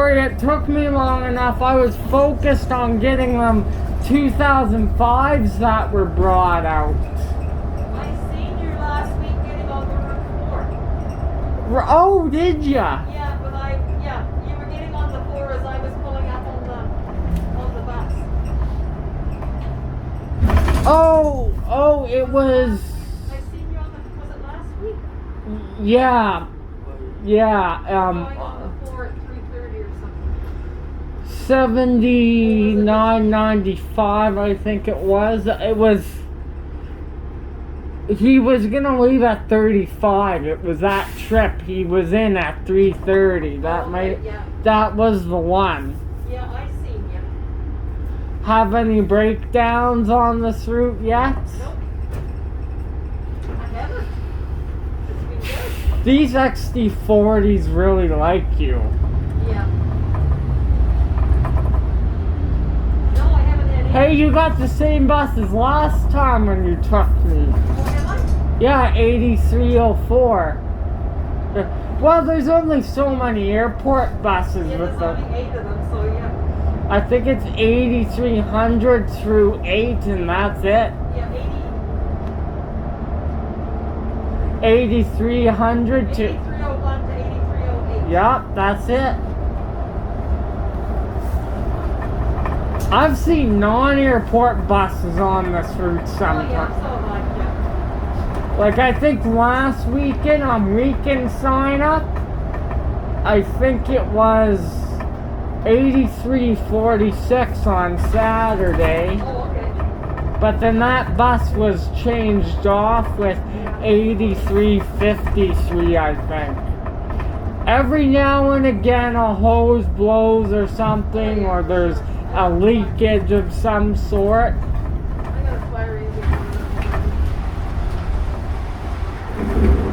worry, it took me long enough. I was focused on getting them 2005s that were brought out. I seen you last week getting on the Route 4. Oh, did ya? Yeah, but you were getting on the 4 as I was pulling up on the bus. Oh, it was. I seen you on the, was it last week? Yeah. Going on the 4 at 3:30 or something. 79.95, I think it was. He was gonna leave at 35. It was that trip. He was in at 3:30. That was the one. Yeah, I seen you. Have any breakdowns on this route yet? Nope. I haven't. It's been good. These XD40s really like you. Yeah. No, I haven't had any. Hey, you got the same bus as last time when you took me. Oh, have I? Yeah, 8304. Well, there's only so many airport buses Yeah, with there's them. only 8 of them, so yeah. I think it's 8300 through 8, and that's it. Yeah, 8300 to. 8301 to 8308. Yep, that's it. I've seen non-airport buses on this route Oh, sometimes. yeah, so have I, yeah. Like, I think last weekend on weekend sign up, I think it was 8346 on Saturday. Oh, okay. But then that bus was changed off with 8353, I think. Every now and again a hose blows or something, or there's a leakage of some sort. I got a fire engine coming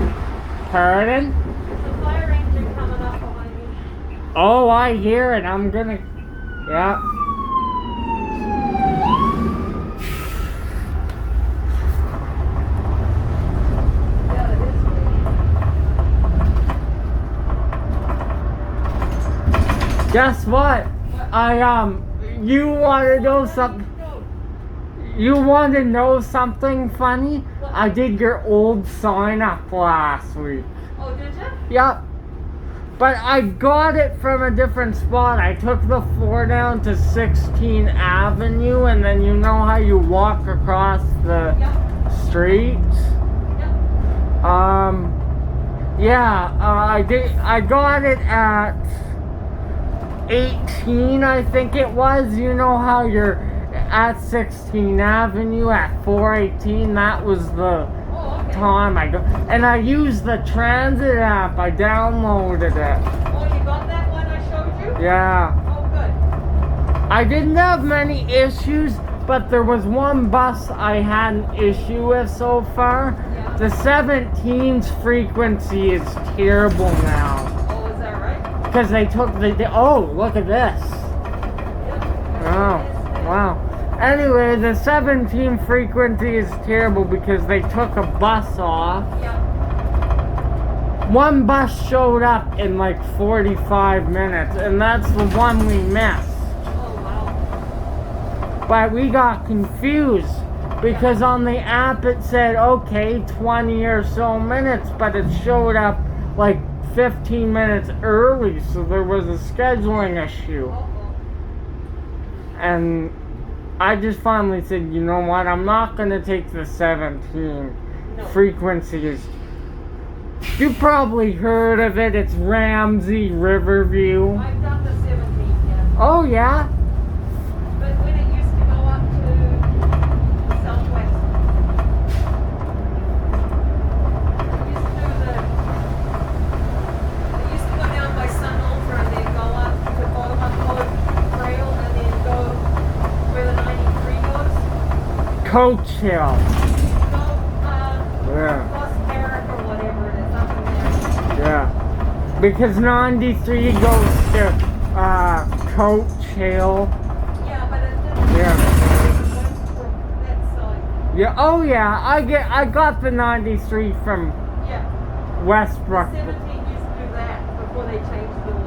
up. Pardon? There's a fire engine coming up behind me. Oh, I hear it. I'm gonna. Yeah. Yeah, it is. Guess what? You want to know something? You want to know something funny? I did your old sign up last week. Oh, did you? Yep. But I got it from a different spot. I took the 4 down to 16th Avenue, and then you know how you walk across the street? Yep. I got it at 18, I think it was. You know how you're at 16th Avenue at 418? That was the time I go. And I used the transit app. I downloaded it. Oh, you got that one I showed you? Yeah. Oh, good. I didn't have many issues, but there was one bus I had an issue with so far. Yeah. The 17's frequency is terrible now. Oh, is that right? Because they took oh, look at this. Yep. Oh, wow. Anyway, the 17 frequency is terrible because they took a bus off. Yep. One bus showed up in like 45 minutes, and that's the one we missed. Oh, wow. But we got confused because on the app it said, okay, 20 or so minutes, but it showed up like 15 minutes early, so there was a scheduling issue. And I just finally said, you know what, I'm not going to take the 17 frequencies. You probably heard of it. It's Ramsey Riverview. I've done the 17, yeah. Oh, yeah? But when it used to go up to the southwest. It used to go down by Sun Ultra and then go up to Bottom Trail and then go where the 93 goes. Coach Hill. Go Yeah. Plus Carrick or whatever it is up in there. Yeah. Because 93 goes to Coach Hill. Yeah, but it didn't. Yeah. That side. Yeah. Oh, yeah. I got the 93 from Yeah. Westbrook. 17 used to do that before they changed the one.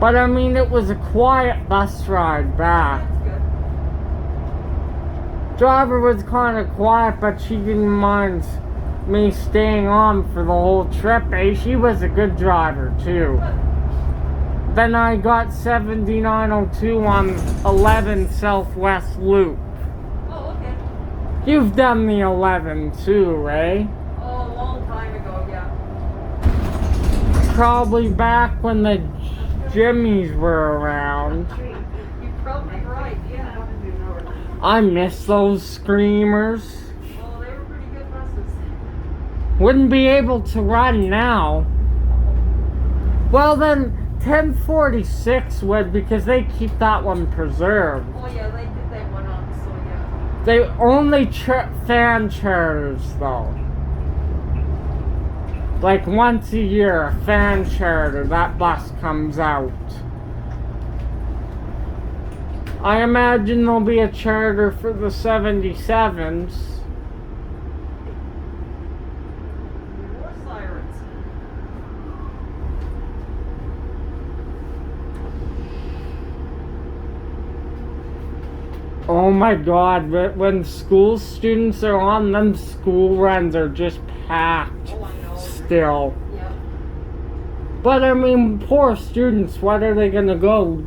But I mean, it was a quiet bus ride back. That's good. Driver was kind of quiet, but she didn't mind me staying on for the whole trip. She was a good driver too. Then I got 7902 on 11 Southwest Loop. Oh, okay. You've done the 11 too, Ray? Oh, a long time ago, yeah. Probably back when the Jimmies were around. You're probably right, yeah. I miss those screamers. Well, they were pretty good buses. Wouldn't be able to run now. Well then, 1046 would, because they keep that one preserved. Oh, yeah, they did that one up, so yeah. They only fan charters though. Like once a year, a fan charter, that bus comes out. I imagine there'll be a charter for the 77s. More sirens. Oh my god, when school students are on, them school runs are just packed Oh, I know. still. Yeah. But I mean, poor students, what are they gonna go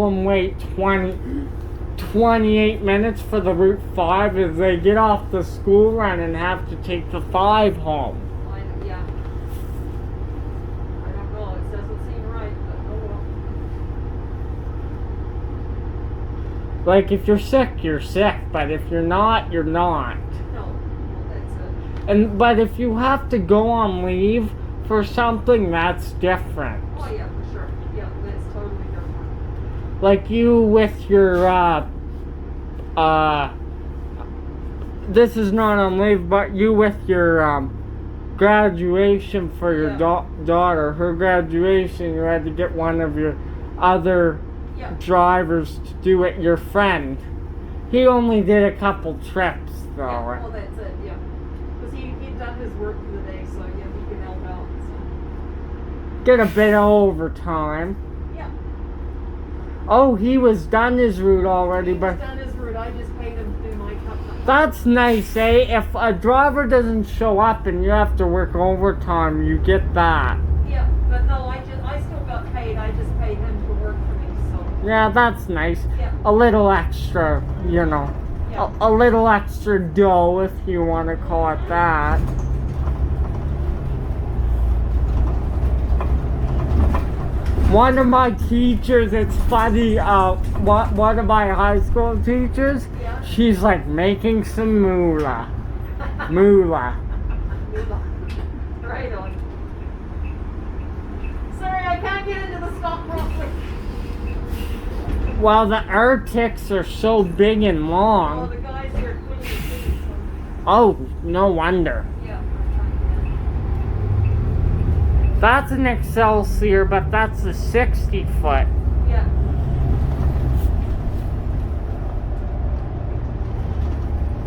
and wait 28 minutes for the Route 5 as they get off the school run and have to take the 5 home? Yeah. I don't know. It doesn't seem right, but oh well. Like, if you're sick, you're sick, but if you're not, you're not. No. Well, that's it. But if you have to go on leave for something, that's different. Oh, yeah, for sure. Yeah, that's totally different. Like you with your, this is not on leave, but you with your, graduation for your Yeah. daughter, her graduation, you had to get one of your other Yeah. drivers to do it, your friend. He only did a couple trips, though. Yeah, well, that's it, yeah. Because he'd done his work for the day, so yeah, he can help out. So. Get a bit of overtime. Yeah. Oh, he was done his route already, He's but done his route. I just paid him to do my cup. that's nice, eh? If a driver doesn't show up and you have to work overtime, you get that. Yeah, but no, I still got paid. I just paid him to work for me, so. Yeah, that's nice. Yeah. A little extra, you know. Yeah. A little extra dough, if you want to call it that. One of my teachers, it's funny, one of my high school teachers, Yeah. she's like making some moolah. Moolah. Right on. Sorry, I can't get into the stop properly. Well, the Arctics are so big and Oh, long. the guys here couldn't see, so. Oh, no wonder. Yeah, I'm trying to That's an Excelsior, but that's a 60 foot. Yeah.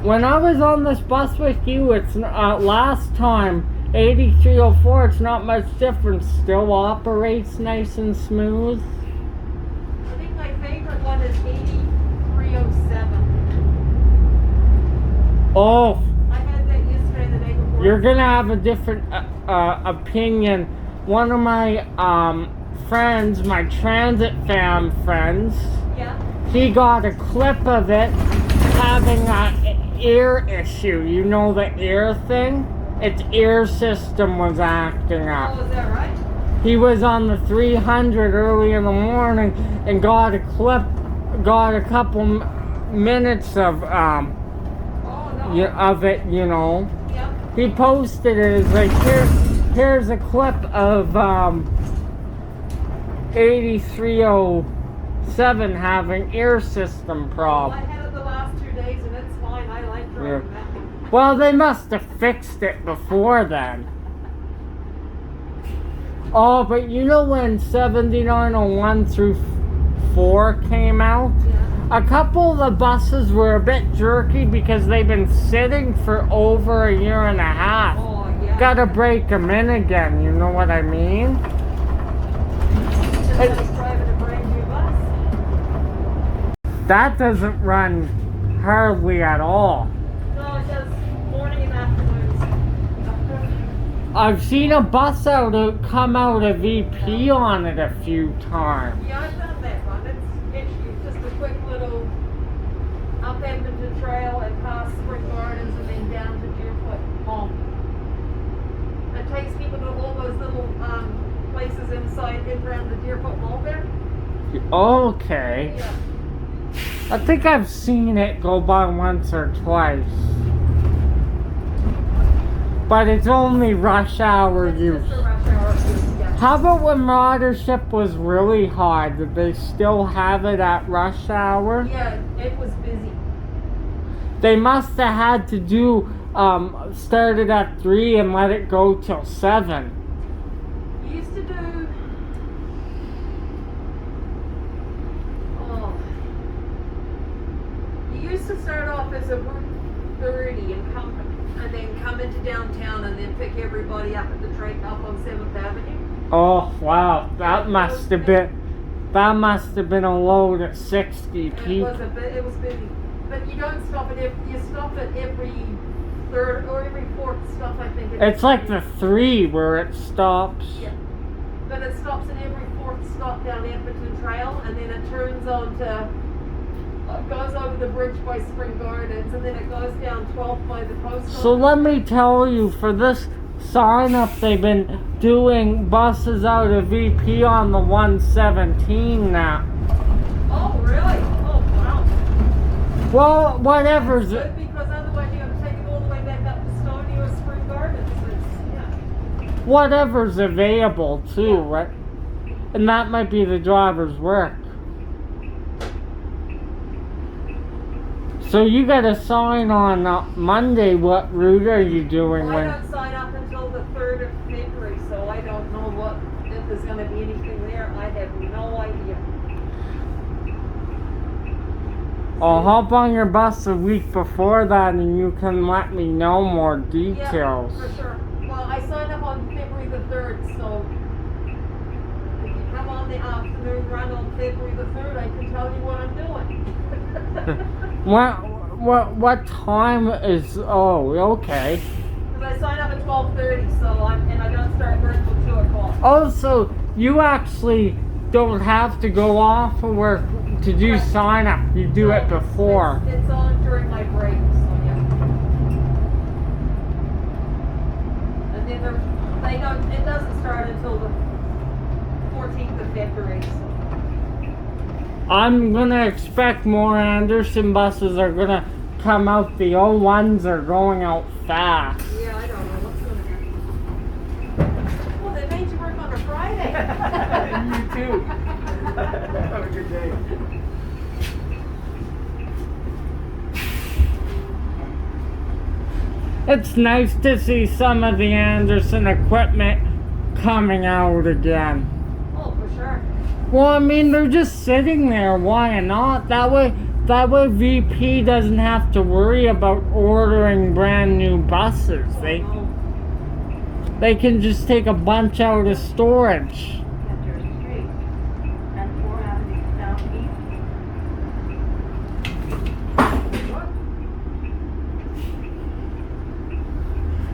When I was on this bus with you, it's last time, 8304, it's not much different. Still operates nice and smooth. I think my favorite one is 8307. Oh, I had that yesterday, the day before. you're gonna have a different opinion. One of my friends, my transit fam friends, Yeah. he got a clip of it having an ear issue. You know the ear thing? Its ear system was acting up. Oh, is that right? He was on the 300 early in the morning and got a couple minutes of Oh, no. of it, you know. Yeah. He posted it as like, here's a clip of 8307 having ear system I problems. had it the last 2 days and it's fine. I like driving that one. Well, they must have fixed it before then. Oh, but you know when 7901 through 4 came out? Yeah. A couple of the buses were a bit jerky because they've been sitting for over a year and a half. Oh, yeah. Gotta break them in again, you know what I mean? Just like driving a That doesn't run hardly at all. No, it does morning and afternoons. I've seen a bus come out of VP on it a few times. Yeah, I've done that one. It's just a quick little up Edmonton Trail and past Spring Gardens and then down to Deerfoot Mall. It takes people to all those little places inside and around the Deerfoot Mall there. Okay. Yeah. I think I've seen it go by once or twice. But it's only rush hour It's use. just a rush hour use, yeah. How about when Ridership was really hard? Did they still have it at rush hour? Yeah, it was busy. They must have had to do, started at 3 and let it go till 7. You used to do. Oh. You used to start off as a Route 30 and then come into downtown and then pick everybody up at the train up on 7th Avenue. Oh, wow. That must have been a load of 60 And people. it was busy. But you don't stop at you stop at every third or every fourth stop, I think. It's like the 3 where it stops. Yeah. But it stops at every fourth stop down Edmonton Trail, and then it turns on to, goes over the bridge by Spring Gardens, and then it goes down 12th by the post office. So let me tell you, for this sign up, they've been doing buses out of VP on the 117 now. Oh, really? Oh, wow. Well, whatever's That's good, because otherwise you have to take it all the way back up to Stony or Spring Gardens. whatever's available too, right? And that might be the driver's work. So you got to sign on Monday. What route are you doing? Well, I don't sign up until the 3rd of February, so I don't know if there's going to be anything there. I have no idea. I'll hop on your bus a week before that and you can let me know more details. Yeah, for sure. Well, I signed up on February the 3rd, so if you come on the afternoon run on February the 3rd, I can tell you what I'm doing. What time is, oh, okay. Because I signed up at 12:30, so I don't start work until 2 o'clock. Oh, so you actually don't have to go off of work to do Right. sign up. You do it No, before. It's on during my break, so yeah. And then it doesn't start until the 14th of February, so. I'm gonna expect more Anderson buses are gonna come out. The old ones are going out fast. Yeah, I don't know what's going to happen. Well, they made you work on a Friday. You too. Have a good day. It's nice to see some of the Anderson equipment coming out again. Oh, for sure. Well, I mean, they're just sitting there. Why not? That way VP doesn't have to worry about ordering brand new buses. They can just take a bunch out of storage.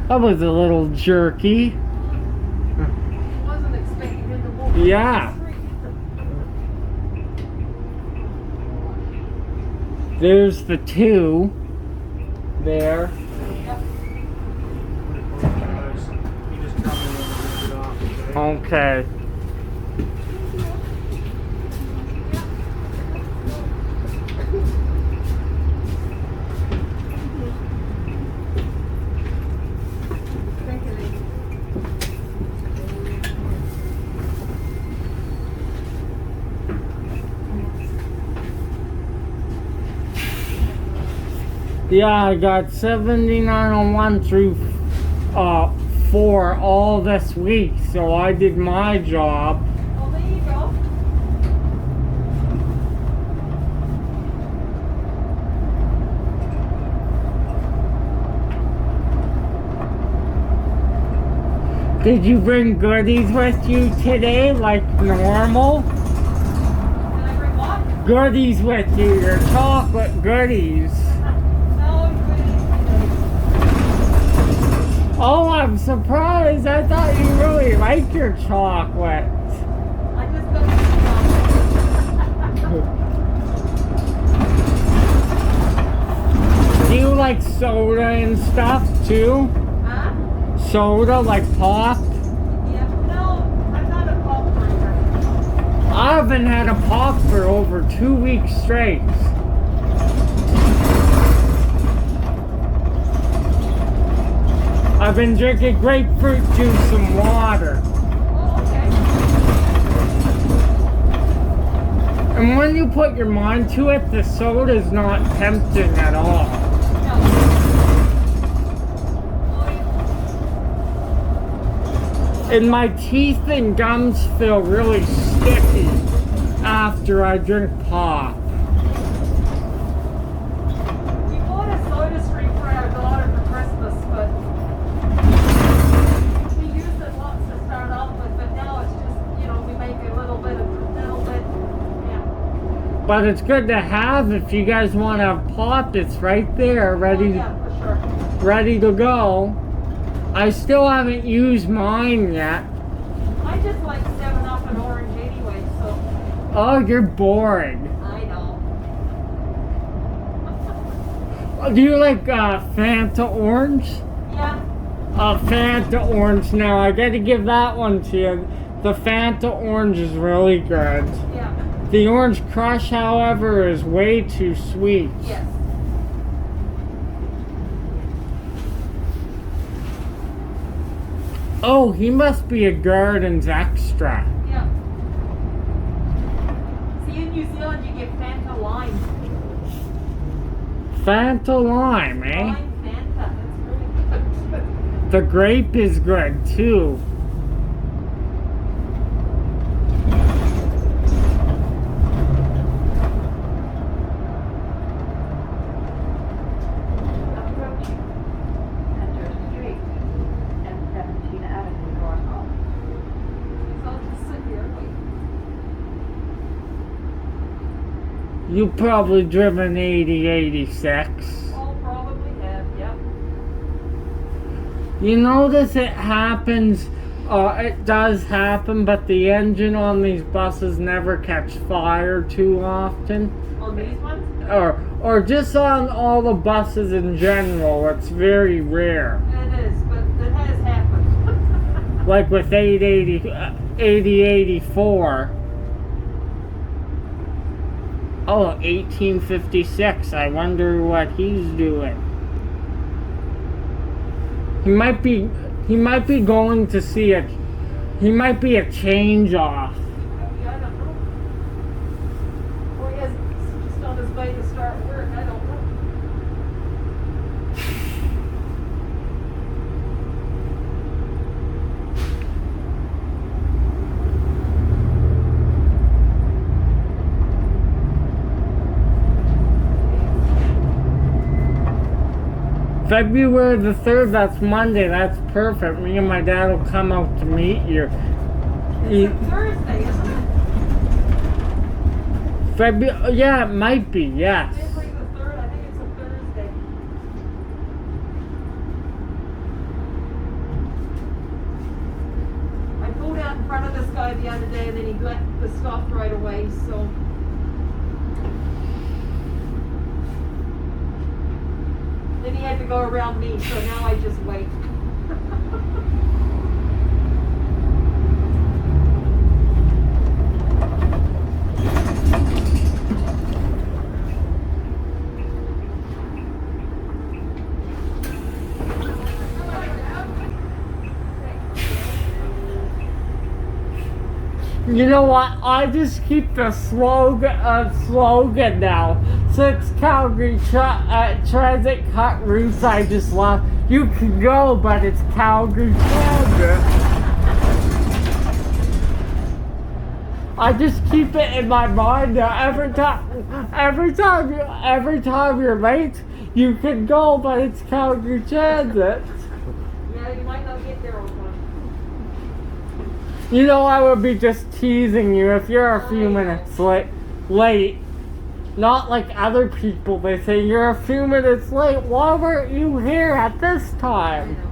That was a little jerky. Wasn't expecting him to walk Yeah. down the street. There's the 2 there. Yep. You just tell me when to get it off, okay? Okay. Yeah, I got 7901 through 4 all this week, so I did my job. Oh, there you go. Did you bring goodies with you today, like normal? Did I bring what? goodies with you, your chocolate goodies. No, Oh, I'm surprised. I thought you really liked your chocolate. I just don't eat Do you like soda and stuff too? Huh? Soda, like pop? Yeah. No, I'm not a pop drinker. I haven't had a pop for over 2 weeks straight. I've been drinking grapefruit juice and water. Oh, okay. And when you put your mind to it, the soda's not tempting at all. No. Oh, yeah. And my teeth and gums feel really sticky after I drink pop. We bought a soda stream for our daughter for Christmas, but we used it lots to start off with, but now it's just, we make a little bit, yeah. But it's good to have if you guys want to have pop. It's right there, Oh, ready, yeah, for sure. ready to go. I still haven't used mine yet. I just like 7-Up and orange anyway, so Oh, you're boring. I know. Do you like Fanta Orange? Yeah, Fanta Orange. Now, I gotta give that one to you. The Fanta Orange is really good. yeah, The Orange Crush, however, is way too sweet. yes. Oh, he must be a Gardens Extra. Yeah. See, in New Zealand you get Fanta Lime. Fanta Lime, eh? Lime Fanta, that's really good. The grape is good, too. Approaching Center Street and 17th Avenue North. So I'll just sit here and wait. You probably driven 8086. I'll probably have, yep. You notice it happens, it does happen, but the engine on these buses never catch fire too often. On these ones? Or just on all the buses in general, it's very rare. It is, but it has happened. Like with 8084. Oh, 1856. I wonder what he's doing. He might be going to see it. He might be a change off. Yeah, I don't know. Or he has just on his way to start work, I don't know. February the 3rd, that's Monday, that's perfect. Me and my dad will come out to meet you. It's a Thursday, isn't it? February, yeah, it might be, yes. February the 3rd, I think it's a Thursday. I pulled out in front of this guy the other day and then he stopped right away, so. Then he had to go around me, so now I just wait. You know what? I just keep the slogan now. 6 Calgary Transit cut routes. I just love. You can go, but it's Calgary Transit. I just keep it in my mind now. Every time you're late, you can go, but it's Calgary Transit. Yeah, you might not get there on time. You know, I would be just teasing you if you're a few minutes late. Not like other people, they say, you're a few minutes late, why weren't you here at this I time? know.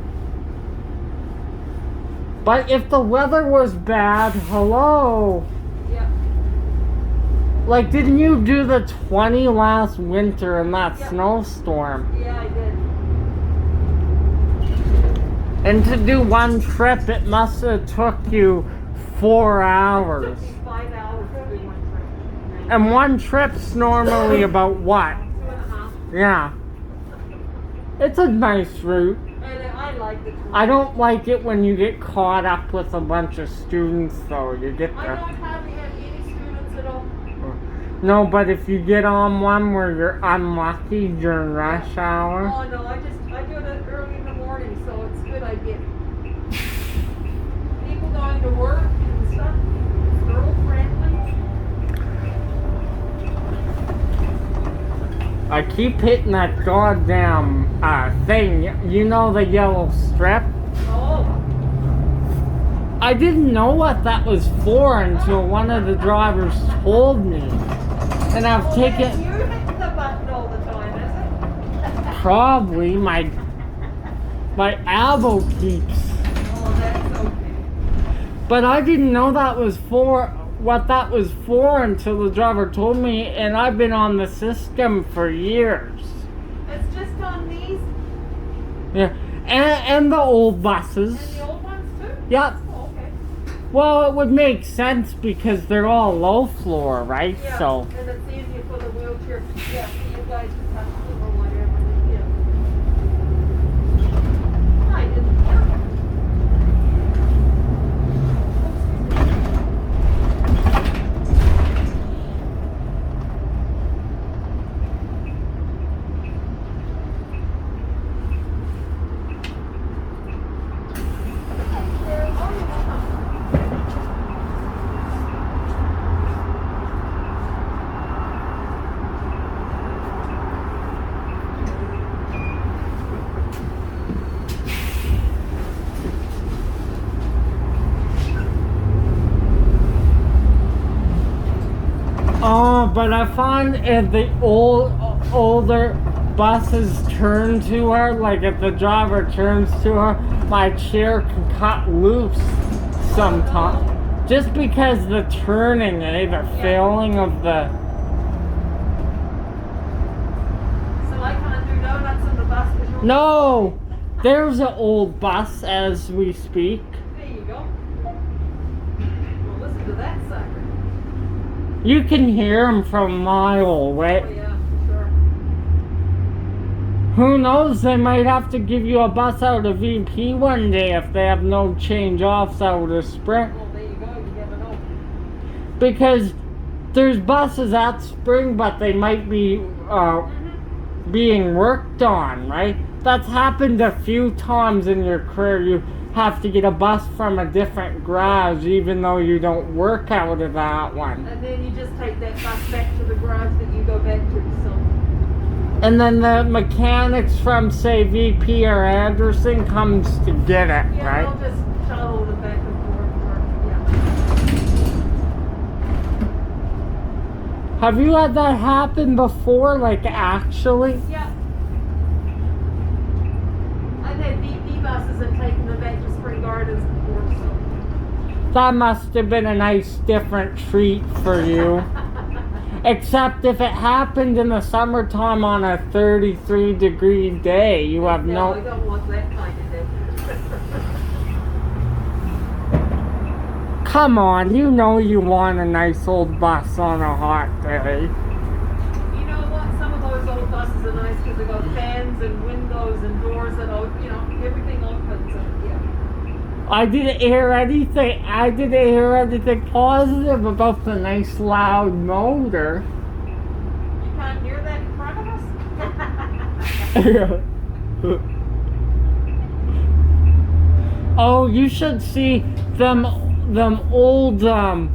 But if the weather was bad, hello? Yeah. Like, didn't you do the 20 last winter in that Yeah. snowstorm? Yeah, I did. And to do one trip, it must have took you 4 It hours. took me 5 hours to do one trip. And one trip's normally about what? 2.5. Yeah. It's a nice route. And I liked it. I don't like it when you get caught up with a bunch of students, though. You get I the... don't hardly have any students at all. No, but if you get on one where you're unlucky during rush hour... Oh no, I do it early in the morning, so it's good I get people going to work and stuff. Girl friendly. I keep hitting that goddamn thing. You know, the yellow strip? Oh, I didn't know what that was for until one of the drivers told me. And I've well, taken... that's you hitting the button all the time, is it? Probably my elbow keeps. Oh, that's okay. But I didn't know that was for what that was for until the driver told me, and I've been on the system for years. It's just on these Yeah, and the old buses. and the old ones too? Yep. Oh, okay. Well, it would make sense because they're all low floor, right? Yeah, So and it's easier for the wheelchair, yeah, for you guys to touch them or whatever, yeah. I didn't know. oh, but I find if the older buses turn to her, like if the driver turns to her, my chair can cut loose sometimes. Just because the turning, the feeling of the... So I can't do donuts on the bus because you're... No! There's an old bus as we speak. There you go. Well, listen to that sucker. You can hear him from a mile away. Oh yeah, sure. Who knows, they might have to give you a bus out of VP one day if they have no change offs out of Sprint. Well, there you go, you never know. Because there's buses at Spring, but they might be being worked on, right? That's happened a few times in your career. You have to get a bus from a different garage even though you don't work out of that one. And then you just take that bus back to the garage that you go back to, so... And then the mechanics from, say, VP or Anderson comes to get it, Yeah, right? they'll just shuttle them back and forth, yeah. Have you had that happen before, like actually? Yeah. I've had VP buses and taken them back to Spring Gardens before, so... That must have been a nice different treat for you. Except if it happened in the summertime on a 33-degree day, you have No, I no... don't want that kind of day. Come on, you know you want a nice old bus on a hot day. You know what? Some of those old buses are nice because they got fans and windows and doors that open, you know, everything opens and yeah. I didn't hear anything positive about the nice loud motor. You can't hear that in front of us? Oh, you should see them old them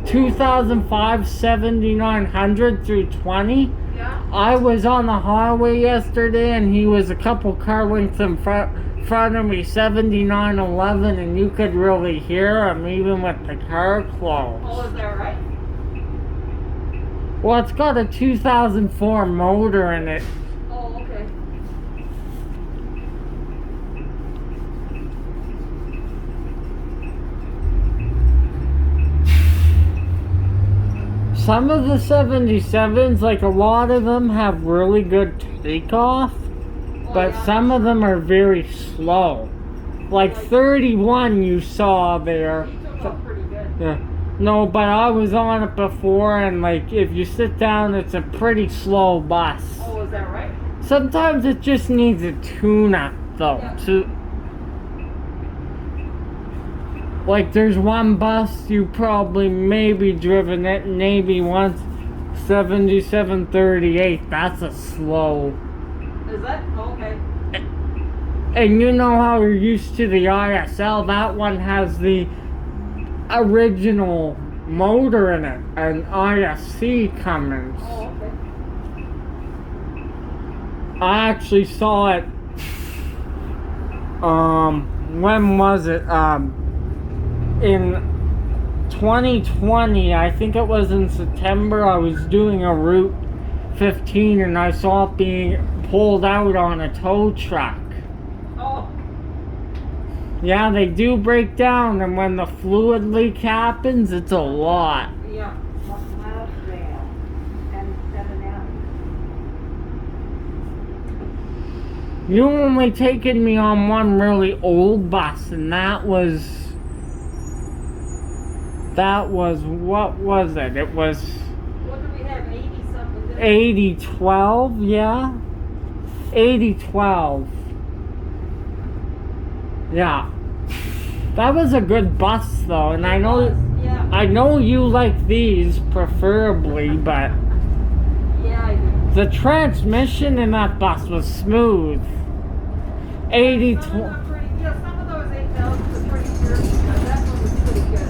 2005 7900 through 20. Yeah. I was on the highway yesterday and he was a couple car lengths in front of me, 7911, and you could really hear him even with the car closed. Oh, is that right? Well, it's got a 2004 motor in it. Oh, okay. Some of the 77s, like a lot of them have really good takeoff, but yeah. some of them are very slow. Like 31 you saw there. He took off pretty good. Yeah. No, but I was on it before, and like if you sit down, it's a pretty slow bus. Oh, is that right? Sometimes it just needs a tune-up though. Yeah. Like there's one bus you probably maybe driven it maybe once, 7738. That's a slow. Is that? Okay. And you know how you're used to the ISL, that one has the original motor in it, an ISC Cummins. Oh, okay. I actually saw it, when was it? In 2020, I think it was in September, I was doing a Route 15 and I saw it being pulled out on a tow truck. Oh. Yeah, they do break down, and when the fluid leak happens, it's a lot. Yeah. Miles Rail and 7 Avenue. You only taken me on one really old bus, and that was, what was it? It was What do we have? 80 something? 8012, yeah? 8012. Yeah. That was a good bus though, and I know you like these preferably, but Yeah, I do. the transmission in that bus was smooth. 80 Some of them are pretty, some of those 8000s are pretty good, but that one was pretty good.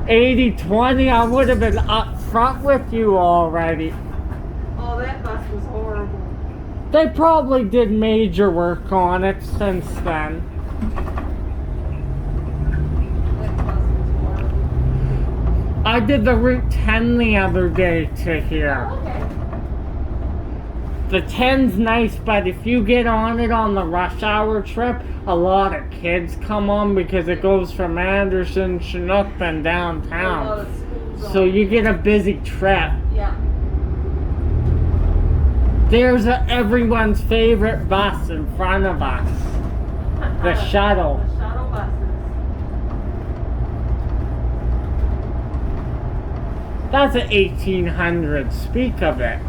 8020, I would have been up front with you already. Oh, that bus was horrible. They probably did major work on it since then. That bus was horrible. I did the Route 10 the other day to here. Oh, okay. The 10's nice, but if you get on it on the rush hour trip, a lot of kids come on because it goes from Anderson, Chinook, then A lot downtown. of schools So on. you get a busy trip. Yeah. There's everyone's favorite bus in front of us. The shuttle. The shuttle buses. That's an 1800. Speak of it.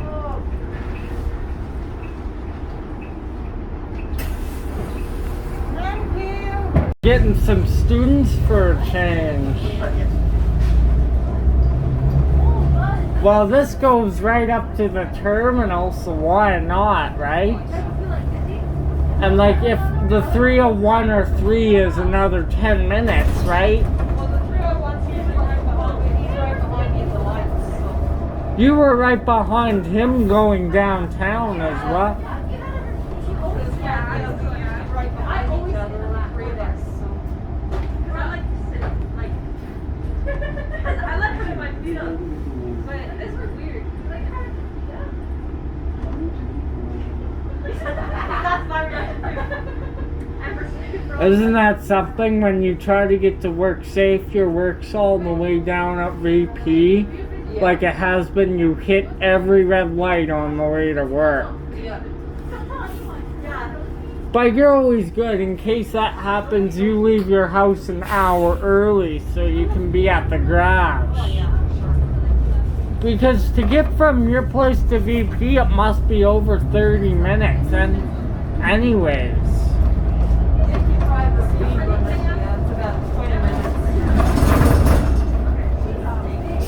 Oh. Thank you. Getting some students for a change. Well, this goes right up to the terminal, so why not, right? And like if the 301 or 3 is another 10 minutes, right? Well, the 301's usually right behind me. He's right behind me at the lights, so. You were right behind him going downtown as well. Because, yeah, we usually right behind each other, the three of us, so. I like to sit, like, I like putting my feet up, but this was weird. Like, that's my reaction. Isn't that something when you try to get to work safe, your work's all the way down at VP? Yeah. Like it has been, you hit every red light on the way to work. Yeah. But you're always good. In case that happens, you leave your house an hour early so you can be at the garage. Oh, yeah, sure. Because to get from your place to VP, it must be over 30 minutes. And anyways. If you drive the speed limit, yeah, it's about 20 minutes.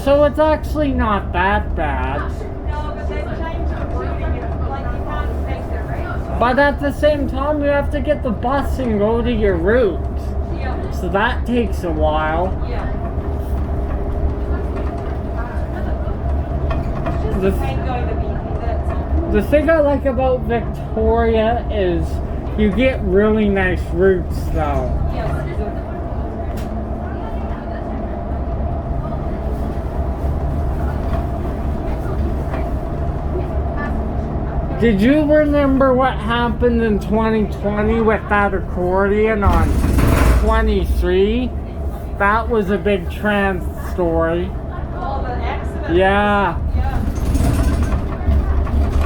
So it's actually not that bad. No, but they've changed the wording, it's like you can't take the race. But at the same time, you have to get the bus and go to your route. Yeah, So that takes a while. yeah. It's just The- the pain going to be, that's all. The thing I like about Victoria is You get really nice routes though. Yes, you do. Did you remember what happened in 2020 with that accordion on 23? That was a big trans story. Oh, the accident. Yeah. Yeah.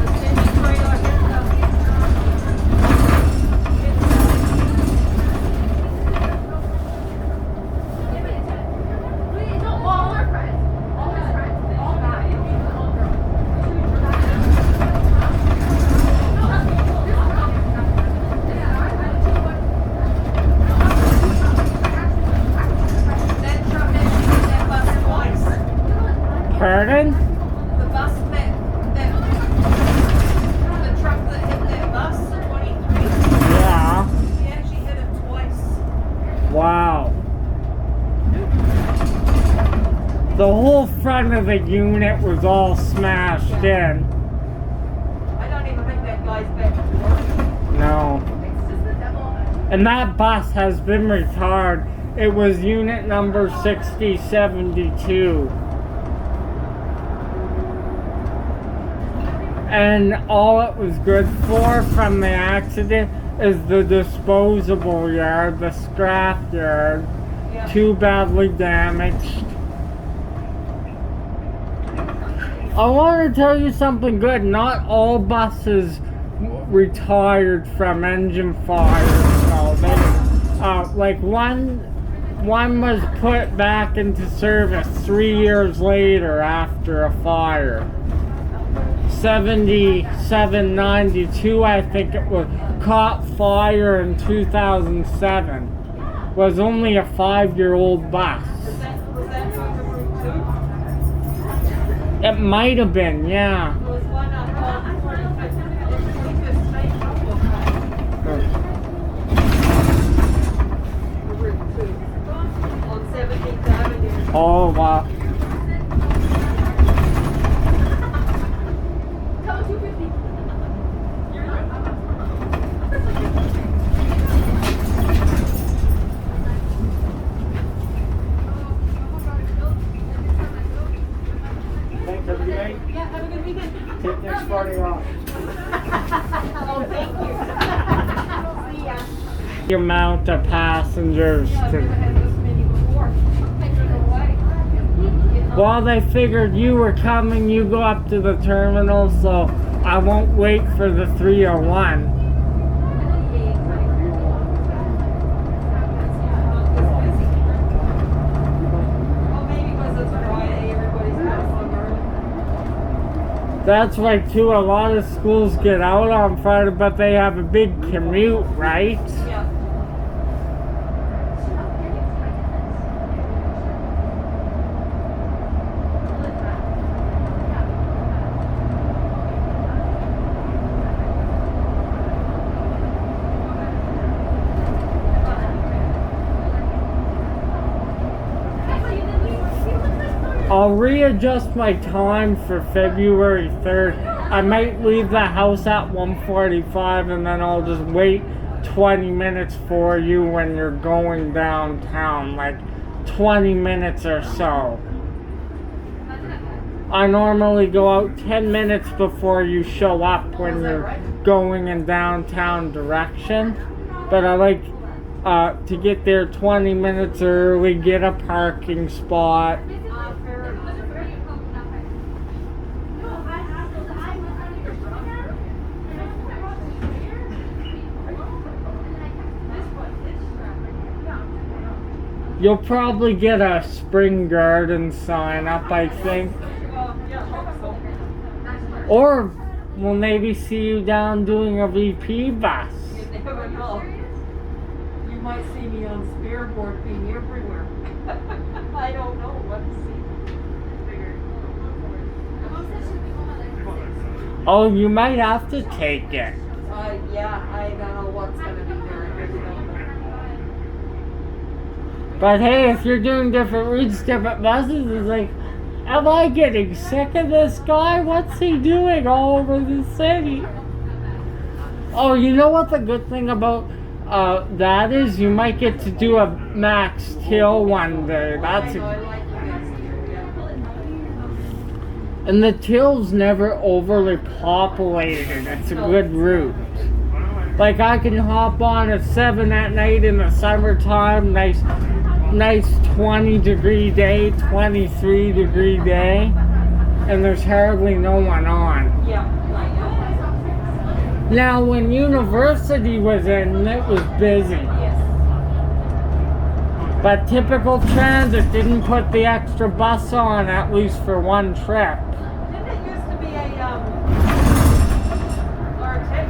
The semi trailer hit No, all our friends. All his friends. All guys. All girls. that truck actually hit that bus twice. Pardon? The bus the truck that hit that bus, 23, Yeah. he actually hit it twice. Wow. The whole front of the unit was all smashed in. I don't even think that guy's back to work. No. It's just the devil. And that bus has been retired. It was unit number 6072. And all it was good for from the accident is the disposable yard, the scrap yard. Yeah. Too badly damaged. I want to tell you something good. Not all buses retired from engine fires. No, they, like one was put back into service 3 years later after a fire. 7792, I think it was, caught fire in 2007. Was only a 5-year-old bus. Was that going to Route 2? It might have been, yeah. There was one on 25th Street a couple of times. Route 2. On 17th Avenue. Oh, wow. Tell 250. You're right. Thanks, everybody. Yeah, have a good weekend. Take next Friday off. Oh, thank you. See ya. The amount of passengers Yeah, I've never to. had this many before. Taking away. Well, they figured you were coming, you go up to the terminal, so I won't wait for the 301. Well, maybe because it's Friday, everybody's passing early. That's right, too. A lot of schools get out on Friday, but they have a big commute, right? Yeah. I'll readjust my time for February 3rd. I might leave the house at 1:45 and then I'll just wait 20 minutes for you when you're going downtown, like 20 minutes or so. I normally go out 10 minutes before you show up when you're going in downtown direction, but I like to get there 20 minutes early, get a parking spot. You'll probably get a spring garden sign up, I think. Yeah, hope so. Or we'll maybe see you down doing a VP bus. You never know. You might see me on Spearboard being everywhere. I don't know what to see. Oh, you might have to take it. Yeah, I don't know what's gonna be there. I really don't know. But hey, if you're doing different routes, different buses, it's like, am I getting sick of this guy? What's he doing all over the city? Oh, you know what the good thing about that is? You might get to do a max till one day. That's I know, I like the mixed deal, yeah. and the till's never overly populated. It's a good route. Like I can hop on at 7 at night in the summertime, nice 20-degree day, 23-degree day, and there's hardly no one on. Yeah. Now, when university was in, it was busy. Yes. But typical transit didn't put the extra bus on, at least for one trip. Didn't it used to be a, Arctic?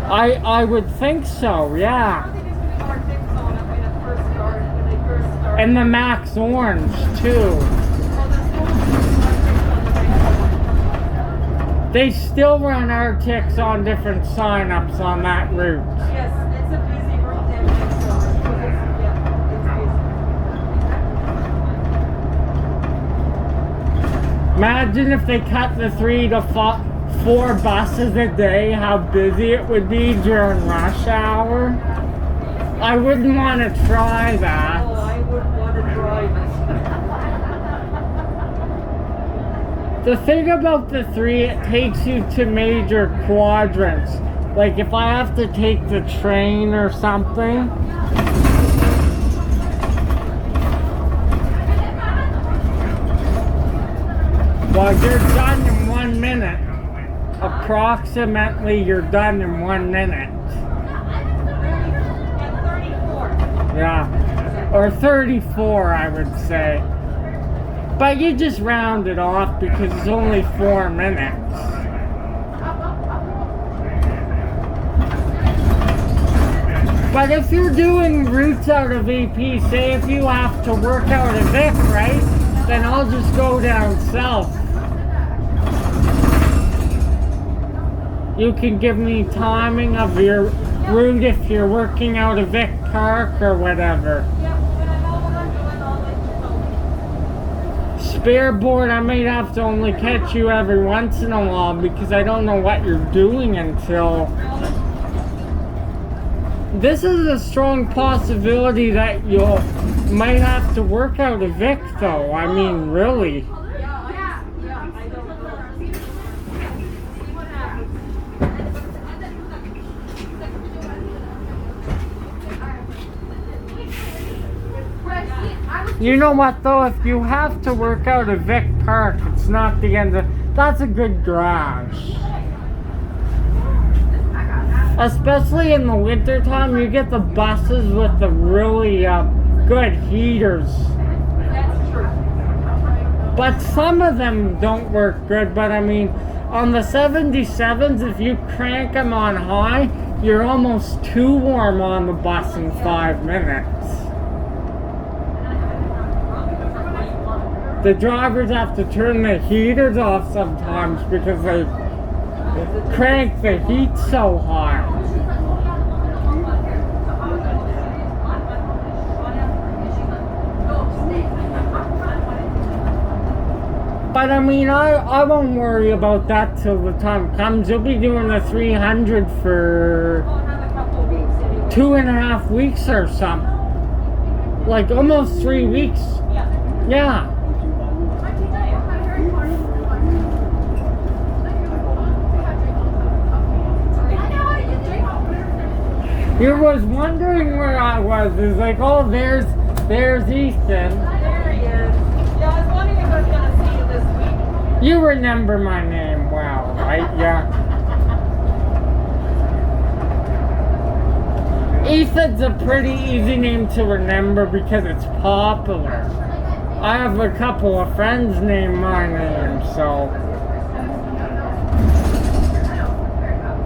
I would think so, I yeah. think it used to be Arctics on it when it first started, when they first started. And the Max Orange, too. Well, the schools used to They still run Arctics on different sign-ups on that route. Yes, it's a busy route there, next door. It's busy. Imagine if they cut the 3 to 4 buses a day, how busy it would be during rush hour. I wouldn't want to try that. Oh, I wouldn't want to drive it. The thing about the 3, it takes you to major quadrants. Like if I have to take the train or something. Well, you're done in 1 minute. Approximately, you're done in 1 minute. At 34. Yeah. Or 34, I would say. But you just round it off because it's only 4 minutes. But if you're doing routes out of EP, say if you have to work out of Vic, right? Then I'll just go down south. You can give me timing of your route if you're working out of Vic Park or whatever. Yeah, when I know what I'm doing, I'll let you know. Spare board, I might have to only catch you every once in a while because I don't know what you're doing until... This is a strong possibility that you might have to work out of Vic though. I mean, really. Yeah, I don't know. See what happens. You know what though, if you have to work out of Vic Park, it's not the end of... That's a good garage. Especially in the winter time, you get the buses with the really good heaters. That's true. But some of them don't work good, but I mean, on the 77s, if you crank them on high, you're almost too warm on the bus in 5 minutes. The drivers have to turn the heaters off sometimes because they crank the heat so high. But I mean, I won't worry about that till the time comes. You'll be doing the 300 for I'll have a couple of weeks anyway. 2.5 weeks or something. Like almost 3 weeks. Yeah. Yeah. You was wondering where I was. It's like, oh, there's Ethan. There he is. Yeah, I was wondering if I was going to see you this week. You remember my name well, right? Yeah. Ethan's a pretty easy name to remember because it's popular. I have a couple of friends named my name, so...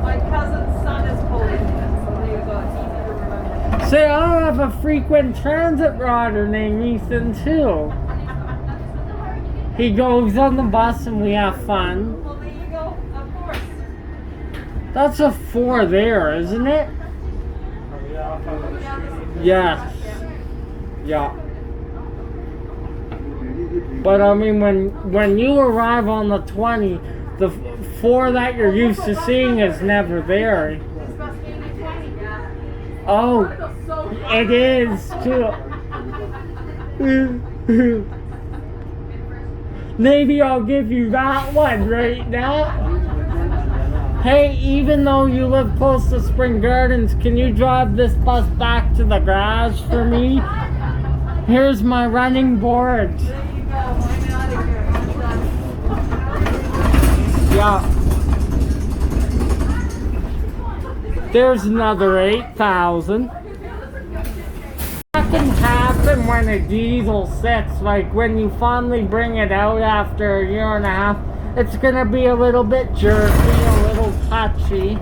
My cousin's son is Polish, so there you go. It's easy to remember. Say, I have a frequent transit rider named Ethan too. He goes on the bus and we have fun. Well, there you go. Of course. That's a 4 there, isn't it? Yes. Yeah. But I mean, when you arrive on the 20, the 4 that you're used to seeing is never there. Oh, Vertigo's so it is too. Maybe I'll give you that one right now. Hey, even though you live close to Spring Gardens, can you drive this bus back to the garage for me? Here's my running board. There you go. I'm out of here. I'm done. Yeah. There's another 8,000. That can happen when a diesel sits, like when you finally bring it out after a year and a half. It's gonna be a little bit jerky, a little touchy,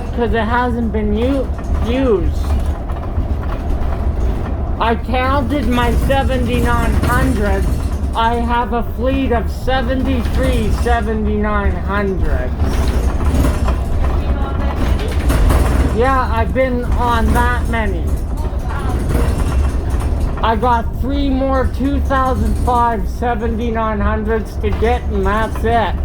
because it hasn't been used. I counted my 7900s. I have a fleet of 73 7900s. Yeah, I've been on that many. I got 3 more 2005 7900s to get, and that's it.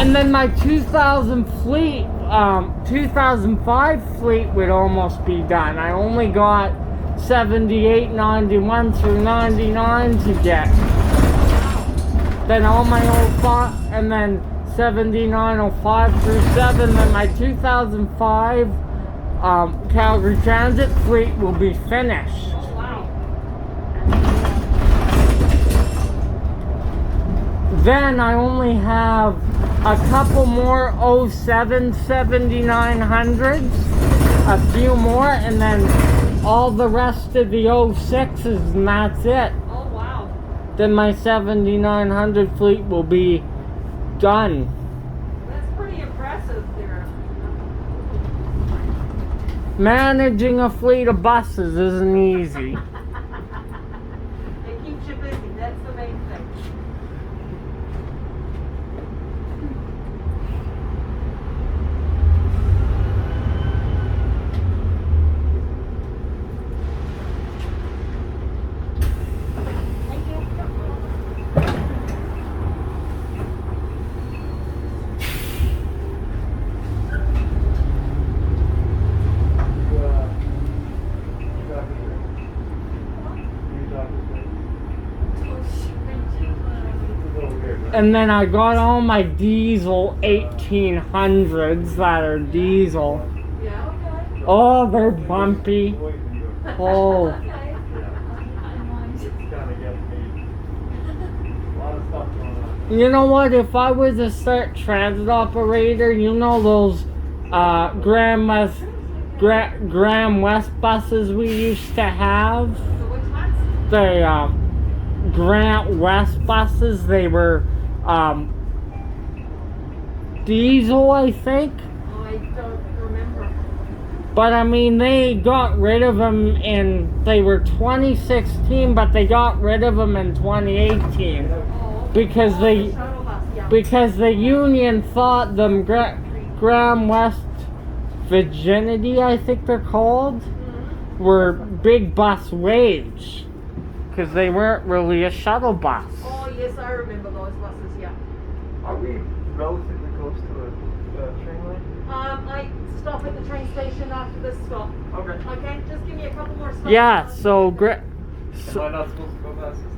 And then my 2005 fleet would almost be done. I only got 78, 91 through 99 to get. Then all my and then 7905 through 7, then my 2005 Calgary Transit fleet will be finished. Then I only have a couple more 07 7900s, a few more, and then all the rest of the 06s, and that's it. Oh, wow. Then my 7900 fleet will be done. That's pretty impressive there. Managing a fleet of buses isn't easy. It keeps you busy. That's the main thing. And then I got all my diesel 1800s that are diesel. Yeah, okay. Oh, they're bumpy. Oh. You know what? If I was a start transit operator, you know those Graham West buses we used to have? So which ones? The Grant West buses, they were diesel, I think. I don't remember. But I mean, they got rid of them they were 2016, but they got rid of them in 2018 because The shuttle bus, yeah. because the union thought them Graham West Virginity, I think they're called, were big bus wage because they weren't really a shuttle bus. Oh, yes, I remember those buses, yeah. Are we relatively close to a train line? I stop at the train station after this stop. Okay. Okay, just give me a couple more stops. Yeah, so Am I not supposed to go past this?